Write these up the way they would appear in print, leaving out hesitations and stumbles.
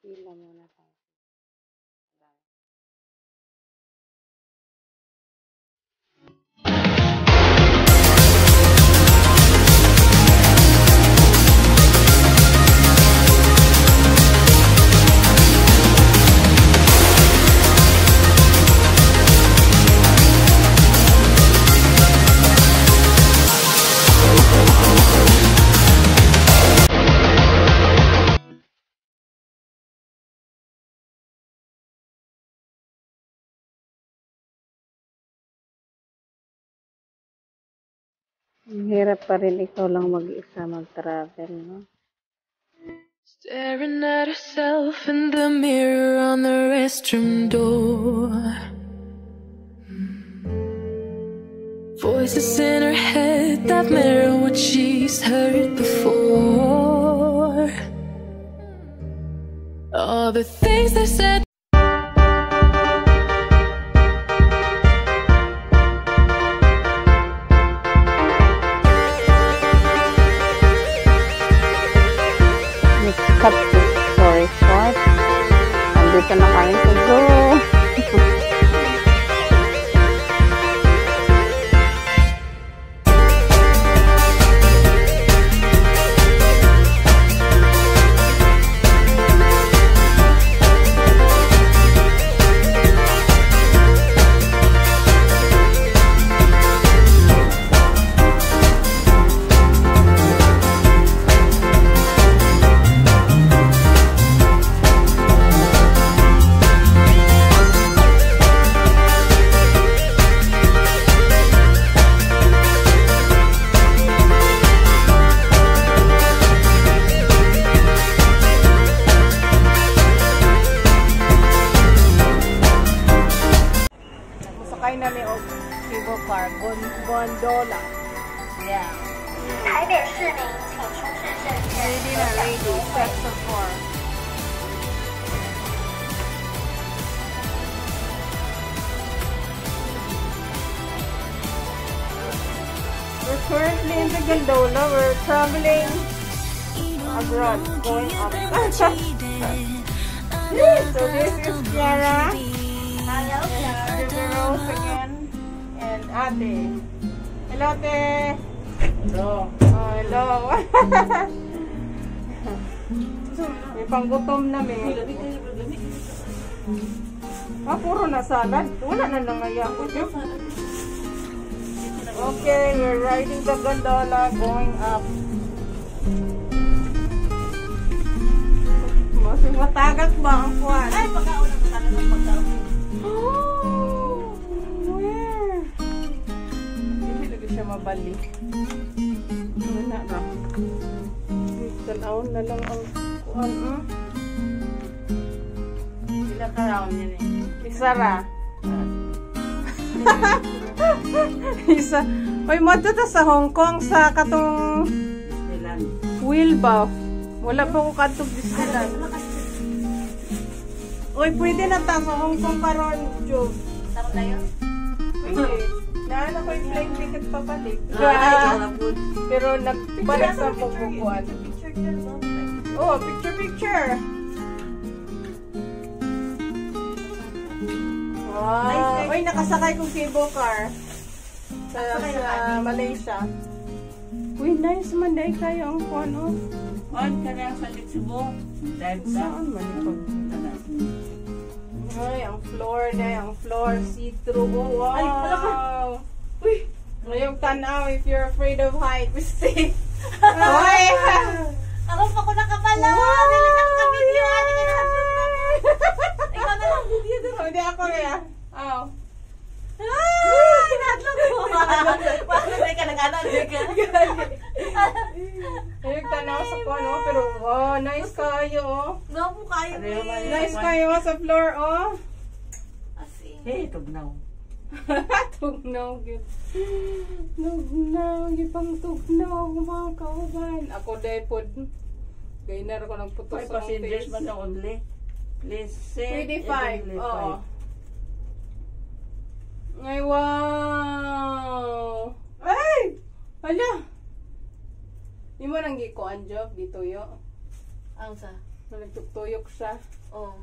Pila muna tayo. Hirap pa rin ikaw lang mag-isa mag-travel, no? Staring at herself in the mirror on the restroom door. Voices in her head that mirror what she's heard before. All the things they said. Cut this story short. Andito na kami sa zoo. Sakay na ni cable car, gondola. Yeah. Ready na, ready. Set to 4. We're currently in the gondola. We're traveling abroad, going up. So this is Kiara. Rose again, and Ate. Hello, Ate. Hello. Oh, hello. May panggutom na may. Puro na salad. Wala na nangayako. Okay, we're riding the gondola going up. Matagak ba ang kuwan? Ay, pagkauna ko sana ng pagkauna. Where? Hindi lagi siya mabalik. Wala na. Tanaon na lang ang kuwan. Sila ka-round yan eh. Isara. Isa. Uy, madto sa Hong Kong sa katong wheel ba? Wala pa ko katong Disneyland. Uy, pwede na ta sa Hong Kong karon, Job. Tama na yun? Pwede. Naan ako yung flight ticket papalik. Pero nagbalik sa pagbubuan. Oh, picture. Wow. Uy, nakasakay kong cable car. Sa Malaysia. Uy, nice man dahil kayo ang kuano. On ka na sa Litsubo. Saan man ito? Ay, ang floor, see-through. Oh, wow! Ay, wala ka. Uy! Ngayong tanaw, if you're afraid of height, we stay. Ay! Ako pa ko nakapala! Nila nakaka-video! Ikaw na lang video doon. Hindi ako kaya. Oh. Ay! Natlog mo! Bakit hindi ka nag-anan? Ngayong tanaw sa kuano, pero wow, nice kayo, oh. Nga po kayo eh. Nice kayo sa floor, oh. Asin. Hey, tugnaw. Tugnaw, yun. Tugnaw, yun pang tugnaw, mga kauban. Ako dahil po, gainar ko ng putos 5 sa passengers face. man na only. Please say. 25, oo. Ay, wow! Ay! Hala! Di mo nang gikuan job dito yo. Ang sa? Nagtutuyok siya. Oh.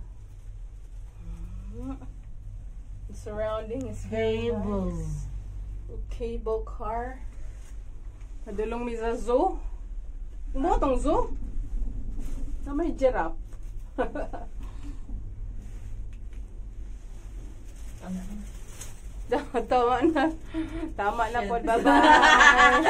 The surrounding is very Cable. nice. Cable car. Padulong mi sa zoo. Mo tong zoo? Na may giraffe. Tama na. Tama na po. Bye-bye.